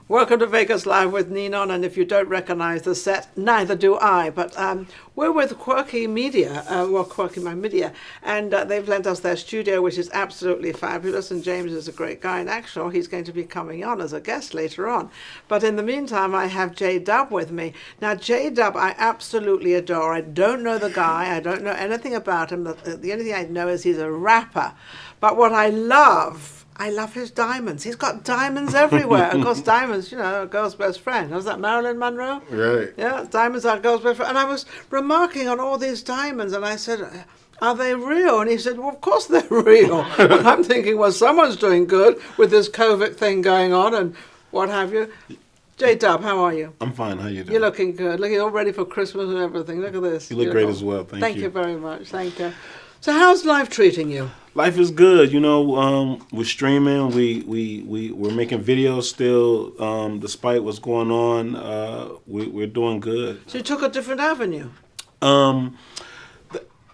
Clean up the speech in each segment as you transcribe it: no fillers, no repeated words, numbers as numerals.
Welcome to Vegas Live with Ninon, and if you don't recognize the set, neither do I. But we're with Quirky Media, Quirky My Media, and they've lent us their studio, which is absolutely fabulous, and James is a great guy, and actually he's going to be coming on as a guest later on. But in the meantime, I have J-Dub with me. Now, J-Dub I absolutely adore. I don't know the guy. I don't know anything about him. The only thing I know is he's a rapper. But what I love his diamonds. He's got diamonds everywhere. Of course, diamonds, a girl's best friend. Was that Marilyn Monroe? Right. Yeah, diamonds are a girl's best friend. And I was remarking on all these diamonds, and I said, are they real? And he said, well, of course they're real. And I'm thinking, well, someone's doing good with this COVID thing going on and what have you. J-Dub, how are you? I'm fine. How you doing? You're looking good. Looking all ready for Christmas and everything. Look at this. You look great as well. Thank you. Thank you very much. Thank you. So how's life treating you? Life is good. We're streaming. We're making videos still. Despite what's going on, we're doing good. So you took a different avenue.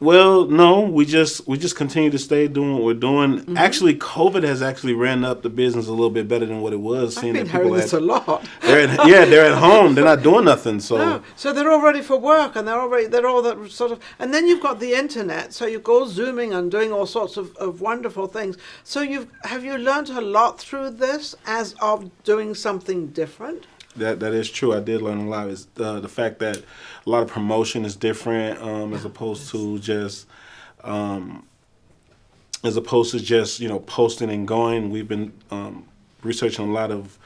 Well, no, we just continue to stay doing what we're doing. Mm-hmm. Actually, COVID has actually ran up the business a little bit better than what it was. I've been hearing this a lot. They're at home. They're not doing nothing. So they're all ready for work, and they're all that sort of. And then you've got the internet, so you go zooming and doing all sorts of wonderful things. So have you learned a lot through this as of doing something different? That is true. I did learn a lot. Is the fact that a lot of promotion is different as opposed to just posting and going. We've been researching a lot of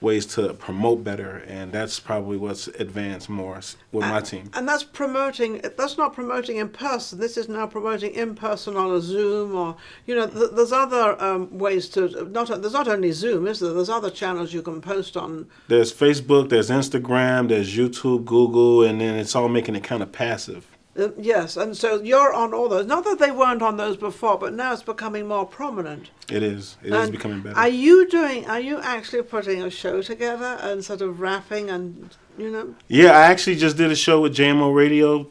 ways to promote better, and that's probably what's advanced more with my team. And that's not promoting in person. This is now promoting in person on a Zoom, or there's other ways to there's not only Zoom, is there? There's other channels you can post on. There's Facebook, there's Instagram, there's YouTube, Google, and then it's all making it kind of passive. Yes, and so you're on all those. Not that they weren't on those before, but now it's becoming more prominent. It is. It is becoming better. Are you actually putting a show together and sort of rapping and, Yeah, I actually just did a show with JMO Radio.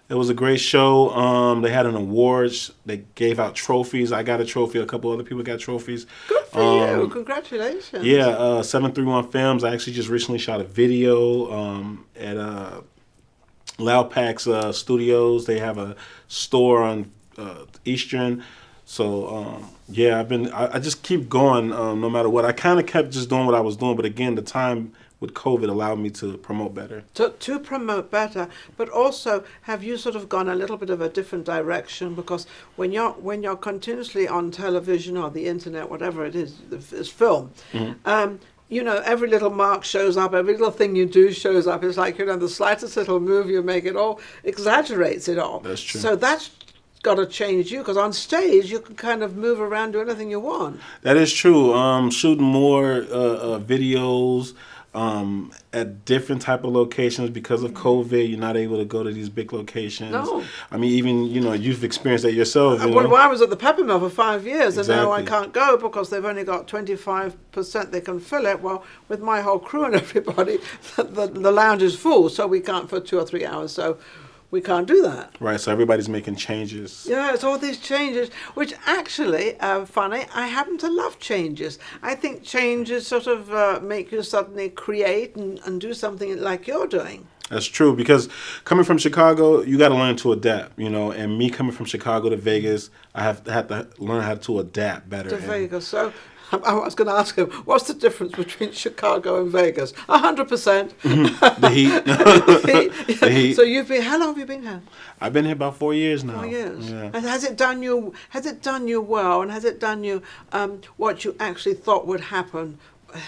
It was a great show. They had an awards. They gave out trophies. I got a trophy. A couple other people got trophies. Good for you. Congratulations. Yeah, 731 Films. I actually just recently shot a video at Loud Packs Studios. They have a store on Eastern. So I just keep going no matter what. I kind of kept just doing what I was doing, but again, the time with COVID allowed me to promote better. To promote better, but also have you sort of gone a little bit of a different direction? Because when you're continuously on television or the internet, whatever it is, it's film. Mm-hmm. Every little mark shows up, every little thing you do shows up. It's like, the slightest little move you make, it all exaggerates it all. That's true. So that's got to change you, because on stage you can kind of move around, do anything you want. That is true. Shooting more videos at different type of locations because of COVID. You're not able to go to these big locations. No. I mean, even, you've experienced that yourself. Well, I was at the Pepper Mill for 5 years, Exactly. And now I can't go because they've only got 25% they can fill it. Well, with my whole crew and everybody, the lounge is full, so we can't for 2 or 3 hours. So we can't do that. Right, so everybody's making changes. Yeah, it's all these changes, which actually, funny, I happen to love changes. I think changes sort of make you suddenly create and do something like you're doing. That's true, because coming from Chicago, you got to learn to adapt, and me coming from Chicago to Vegas, I have to learn how to adapt better. To Vegas, so I was going to ask him, what's the difference between Chicago and Vegas? 100%. The heat. The heat. So how long have you been here? I've been here about 4 years now. 4 years. Yeah. And has it done you well? And has it done you what you actually thought would happen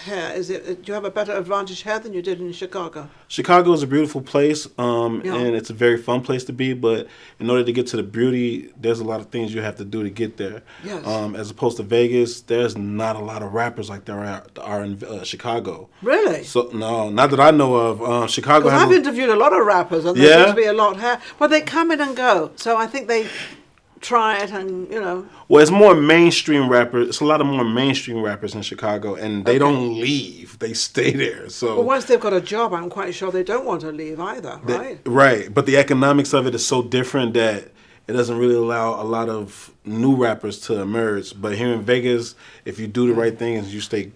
here? Do you have a better advantage here than you did in Chicago? Chicago is a beautiful place, and it's a very fun place to be. But in order to get to the beauty, there's a lot of things you have to do to get there. Yes. As opposed to Vegas, there's not a lot of rappers like there are in Chicago. Really? So no, not that I know of. Chicago. Because I've interviewed a lot of rappers, and there seems to be a lot here. Well, they come in and go, so I think they try it, and Well, it's more mainstream rappers. It's a lot of more mainstream rappers in Chicago, and they don't leave. They stay there. So once they've got a job, I'm quite sure they don't want to leave either, right? Right, but the economics of it is so different that it doesn't really allow a lot of new rappers to emerge. But here in Vegas, if you do the right thing and you stay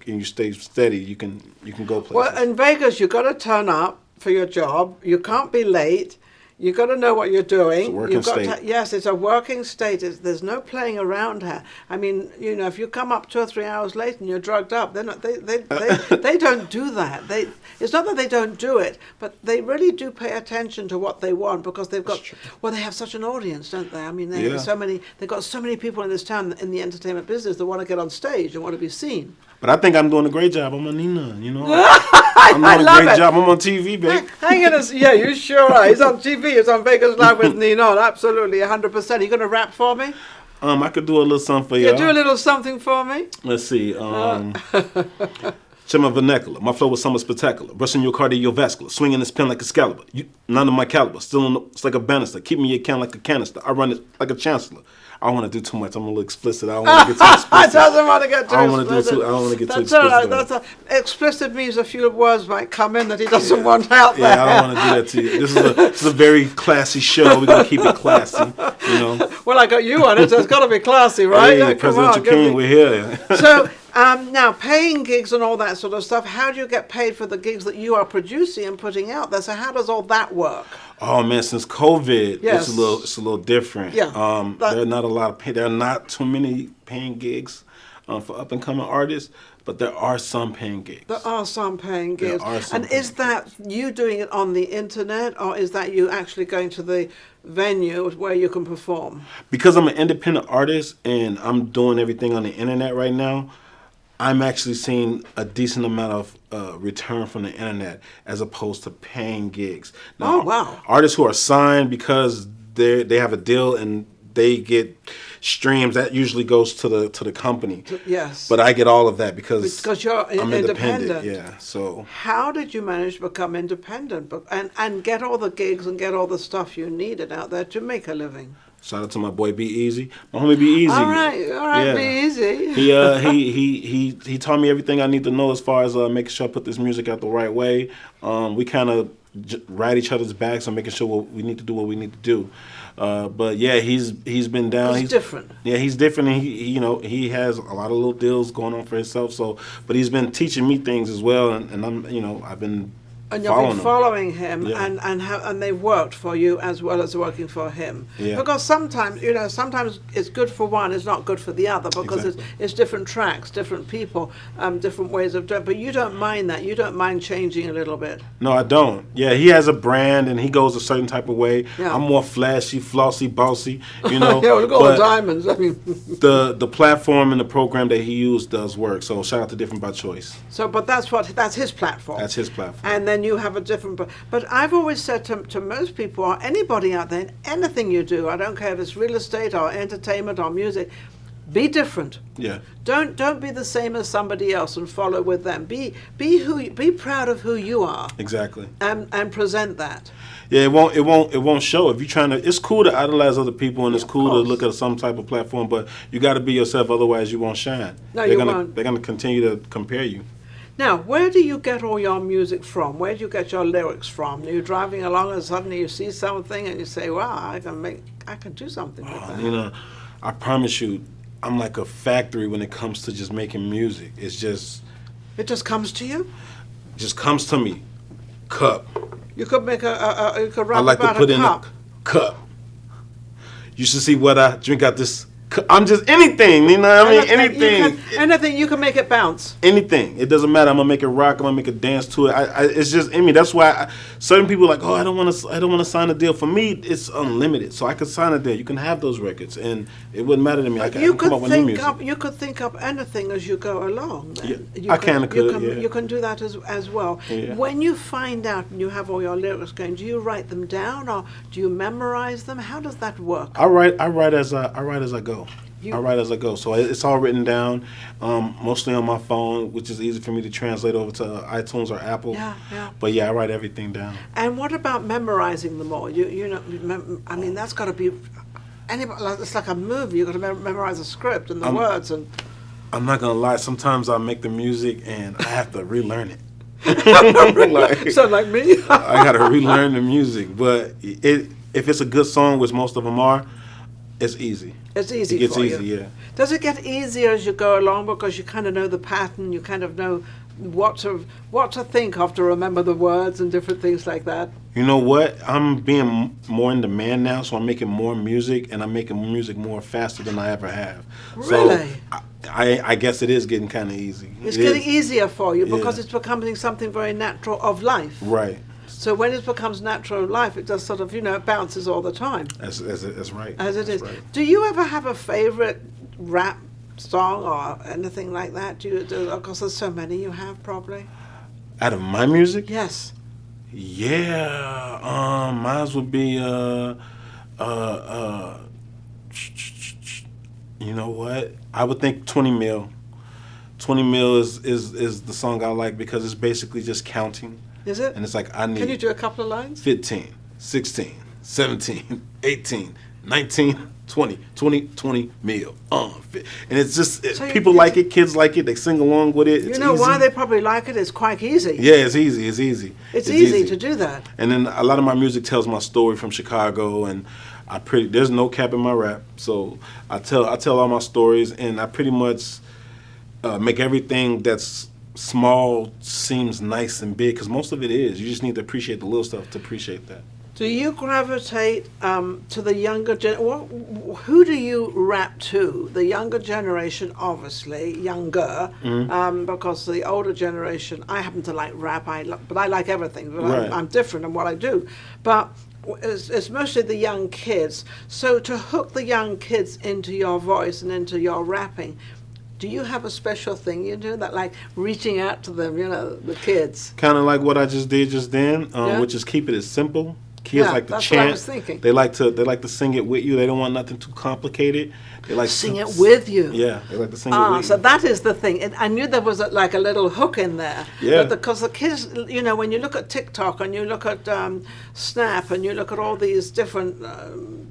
steady, you can go places. Well, in Vegas, you've got to turn up for your job. You can't be late. You've got to know what you're doing. It's a working state. Yes, it's a working state. There's no playing around here. I mean, if you come up 2 or 3 hours late and you're drugged up, they don't do that. It's not that they don't do it, but they really do pay attention to what they want because they have such an audience, don't they? I mean, they've got so many people in this town in the entertainment business that want to get on stage and want to be seen. But I think I'm doing a great job. I'm on Ninon, I'm doing a great job. I'm on TV, babe. Hang on, yeah, you sure are. He's on TV. He's on Vegas Live with Ninon. Absolutely, 100%. Are you going to rap for me? I could do a little something for you. Yeah, do a little something for me. Let's see. Check my vernacular. My flow was somewhat spectacular. Brushing your cardiovascular. Swinging this pen like Excalibur. None of my caliber. Still, it's like a banister. Keep me a can like a canister. I run it like a chancellor. I don't want to do too much. I'm a little explicit. I don't want to get too explicit. Doesn't want to get too I explicit. I don't want to get too explicit. That's explicit means a few words might come in that he doesn't want out there. Yeah, I don't want to do that to you. This is a very classy show. We're going to keep it classy, Well, I got you on it, so it's got to be classy, right? Hey, Presidential King, we're here. So, now, paying gigs and all that sort of stuff, how do you get paid for the gigs that you are producing and putting out there? So how does all that work? Oh man, since COVID, yes. it's a little different. Yeah. There are not too many paying gigs for up and coming artists, but there are some paying gigs. There are some paying gigs. And is that you doing it on the internet, or is that you actually going to the venue where you can perform? Because I'm an independent artist and I'm doing everything on the internet right now, I'm actually seeing a decent amount of return from the internet as opposed to paying gigs. Now, oh, wow. Artists who are signed because they have a deal and they get streams, that usually goes to the company. Yes. But I get all of that because you're I'm independent. Yeah. So how did you manage to become independent and get all the gigs and get all the stuff you needed out there to make a living? Shout out to my boy Be Easy. My homie Be Easy. All right, yeah. Be Easy. He taught me everything I need to know as far as making sure I put this music out the right way. We kind of ride each other's backs and making sure we need to do what we need to do. But yeah, he's been down. He's different. Yeah, he's different. And he has a lot of little deals going on for himself. So, but he's been teaching me things as well, and I'm I've been. And you've been following him, yeah. and they've worked for you as well as working for him. Yeah. Because sometimes it's good for one, it's not good for the other, because exactly. it's different tracks, different people, different ways of doing it. But you don't mind that. You don't mind changing a little bit. No, I don't. Yeah, he has a brand and he goes a certain type of way. Yeah. I'm more flashy, flossy, bossy, yeah, look at all the diamonds. I mean, the platform and the program that he used does work. So shout out to Different by Choice. So, but that's his platform. That's his platform. And then you have a different. But I've always said to most people, or anybody out there, anything you do, I don't care if it's real estate or entertainment or music, be different. Yeah. Don't be the same as somebody else and follow with them. Be proud of who you are. Exactly. And present that. Yeah, it won't show if you're trying to. It's cool to idolize other people and it's cool to look at some type of platform, but you got to be yourself, otherwise you won't shine. No, you won't. They're gonna continue to compare you. Now, where do you get all your music from? Where do you get your lyrics from? You're driving along and suddenly you see something and you say, "Wow, I can do something with that." I promise you, I'm like a factory when it comes to just making music. It just comes to you. Just comes to me. Cup. You could make you could rap I like about to put a in cup. a cup. You should see what I drink out this. I'm just anything, anything. Anything, you can make it bounce. Anything. It doesn't matter. I'm gonna make it rock. I'm gonna make it dance to it. It's just in me. That's why certain people are like, oh, I don't want to sign a deal. For me, it's unlimited. So I could sign a deal. You can have those records, and it wouldn't matter to me. I can come up with new music. You could think up anything as you go along. Then. Yeah, You can do that as well. Yeah. When you find out and you have all your lyrics going, do you write them down or do you memorize them? How does that work? I write as I go. I write as I go. So it's all written down, mostly on my phone, which is easy for me to translate over to iTunes or Apple. Yeah. But yeah, I write everything down. And what about memorizing them all? I mean, that's got to be. It's like a movie. You've got to memorize a script and the words. And I'm not gonna lie. Sometimes I make the music and I have to relearn it. Sound like me. I gotta relearn the music, but if it's a good song, which most of them are, It's easy. It's easy It gets for easy, you. yeah. Does it get easier as you go along because you kind of know the pattern, you kind of know what to think of to remember the words and different things like that? You know what? I'm being more in demand now, so I'm making more music, and I'm making music more faster than I ever have. Really? So I guess it is getting kind of easy. It's It getting is. easier for you because Yeah. it's becoming something very natural of life. Right. So when it becomes natural of life, it just sort of, it bounces all the time. That's right. As it That's is. right. Do you ever have a favorite rap song or anything like that? Because there's so many you have probably. Out of my music? Yes. Yeah. Mine would be you know what? I would think 20 mil. 20 mil is the song I like because it's basically just counting. Is it? And it's like I need Can you do a couple of lines? 15, 16, 17, 18, 19, 20, 20 mil. And it's just, So people like it, kids like it, they sing along with it. You It's know easy. why they probably like it? It's quite easy. Yeah, it's easy. It's easy. It's easy to do that. And then a lot of my music tells my story from Chicago, and there's no cap in my rap. So I tell all my stories, and I pretty much make everything that's small seems nice and big, because most of it is. You just need to appreciate the little stuff to appreciate that. Do you gravitate to the younger who do you rap to? The younger generation, obviously, younger, because the older generation, I happen to like rap, but I like everything, but Right. I'm different in what I do. But it's mostly the young kids. So to hook the young kids into your voice and into your rapping, do you have a special thing you do that, like reaching out to them, the kids? Kind of like what I just did just then, Yeah. which is keep it as simple. Kids Yeah, like to that's chant. what I was thinking. They like to sing it with you. They don't want nothing too complicated. They like Sing it with you. Yeah, they like to sing it with So you. that is the thing. And I knew there was like a little hook in there. Yeah. Because the kids, when you look at TikTok and you look at Snap and you look at all these different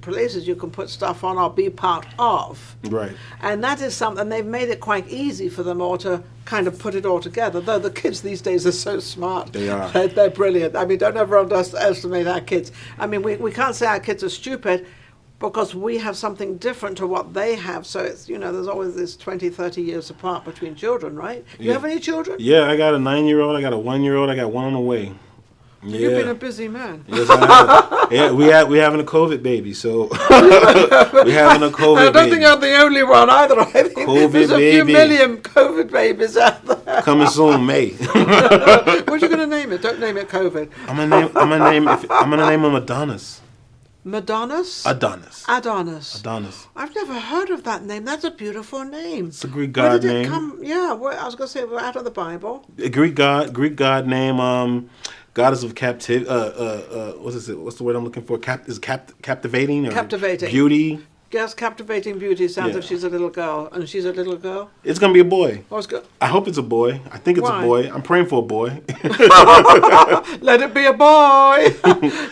places you can put stuff on or be part of. Right. And that is something, they've made it quite easy for them all to kind of put it all together. Though the kids these days are so smart. They are. They're brilliant. I mean, don't ever underestimate our kids. I mean, we can't say our kids are stupid, because we have something different to what they have. So it's, there's always this 20, 30 years apart between children, right? You Yeah. have any children? Yeah, I got a 9-year-old. I got a 1-year-old. I got one on the way. Yeah. You've been a busy man. Yes, I have. Yeah, we having a COVID baby, so we having a COVID I don't baby. think I'm the only one either. I think COVID there's a few baby. million COVID babies out there. Coming soon, May. What are you going to name it? Don't name it COVID. I'm gonna name him Adonis. Madonnas? Adonis. Adonis. I've never heard of that name. That's a beautiful name. It's a Greek Where god did it name. come? Yeah, I was going to say out of the Bible. A Greek god name. Goddess of captivity. What's the word I'm looking for? Captivating or Captivating. beauty. Yes, captivating beauty sounds Yeah. like she's a little girl. And she's a little girl? It's gonna be a boy. Oh, it's good. I hope it's a boy. I think it's Why? a boy. I'm praying for a boy. Let it be a boy.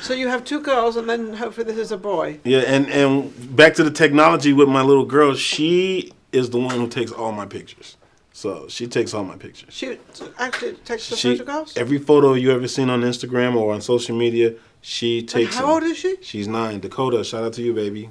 So you have two girls, and then hopefully this is a boy. Yeah, and back to the technology with my little girl. She is the one who takes all my pictures. So she takes all my pictures. She actually takes the photographs? Every photo you ever seen on Instagram or on social media, she takes And how them. old is she? She's 9. Dakota, shout out to you, baby.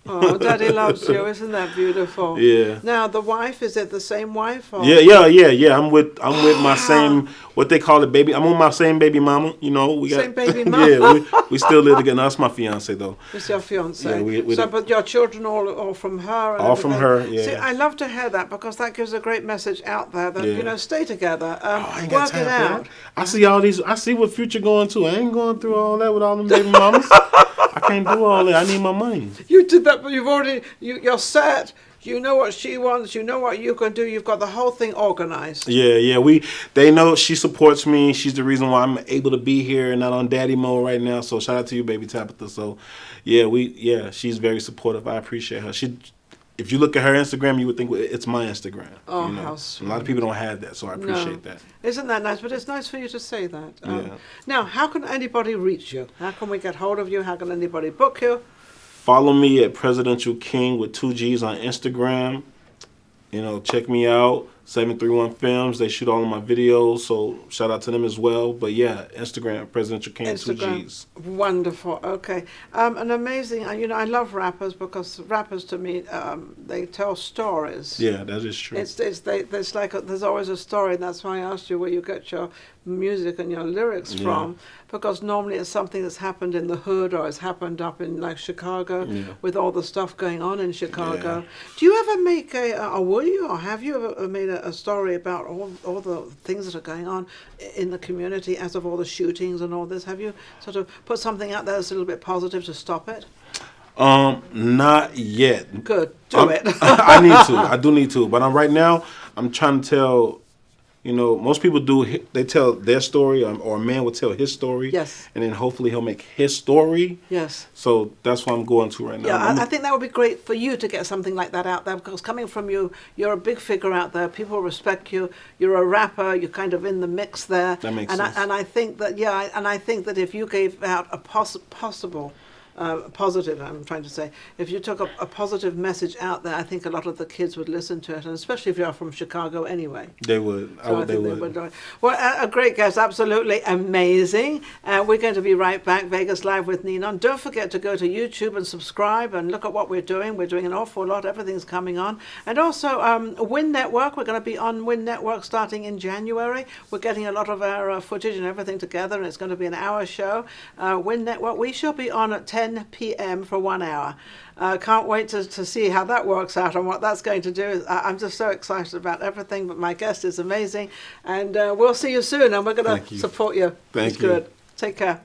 Oh, Daddy loves you. Isn't that beautiful? Yeah. Now, the wife, is it the same wife? Or? Yeah. I'm with my same, what they call it, baby. I'm with my same baby mama. We got Same baby mama. Yeah, we still live together. That's my fiance though. It's your fiance. Yeah, we but your children all from her. And All from everything. her, yeah. See, I love to hear that because that gives a great message out there that Yeah. stay together, I ain't got work time it for out. that. I see all these. I see what Future going to. I ain't going through all that with all them baby mamas. I can't do all that. I need my money. You did that, but you're set. You know what she wants. You know what you can do. You've got the whole thing organized. Yeah. They know she supports me. She's the reason why I'm able to be here and not on daddy mode right now. So shout out to you, baby Tabitha. So, she's very supportive. I appreciate her. If you look at her Instagram, you would think it's my Instagram. Oh, how sweet. A lot of people don't have that, so I appreciate that. Isn't that nice? But it's nice for you to say that. Yeah. Now, how can anybody reach you? How can we get hold of you? How can anybody book you? Follow me at Presidential King with 2 G's on Instagram. Check me out. 731 Films. They shoot all of my videos, so shout out to them as well. But yeah, Instagram, Presidential King, 2 G's. Wonderful. Okay. An amazing, I love rappers because rappers to me, they tell stories. Yeah, that is true. There's like there's always a story, and that's why I asked you where you get your music and your lyrics from, because normally it's something that's happened in the hood or has happened up in like Chicago with all the stuff going on in Chicago. Do you ever make or will you, or have you ever made a story about all the things that are going on in the community as of all the shootings and all this? Have you sort of put something out there that's a little bit positive to stop it? Not yet. Good. Do it. I need to. I do need to. But right now, I'm trying to tell. Most people they tell their story, or a man will tell his story. Yes. And then hopefully he'll make his story. Yes. So that's what I'm going to right now. Yeah, I think that would be great for you to get something like that out there, because coming from you, you're a big figure out there. People respect you. You're a rapper. You're kind of in the mix there. That makes sense. And I think that if you gave out a possible positive, I'm trying to say, if you took a positive message out there, I think a lot of the kids would listen to it, and especially if you're from Chicago anyway. They would. They would. Well, a great guest, absolutely amazing. We're going to be right back, Vegas Live with Ninon. Don't forget to go to YouTube and subscribe and look at what we're doing. We're doing an awful lot. Everything's coming on. And also, Win Network. We're going to be on Win Network starting in January. We're getting a lot of our footage and everything together, and it's going to be an hour show. Win Network. We shall be on at 10 p.m. for 1 hour. Can't wait to see how that works out and what that's going to do. I'm just so excited about everything, but my guest is amazing. And we'll see you soon, and we're going to support you. Thank it's you. Good. Take care.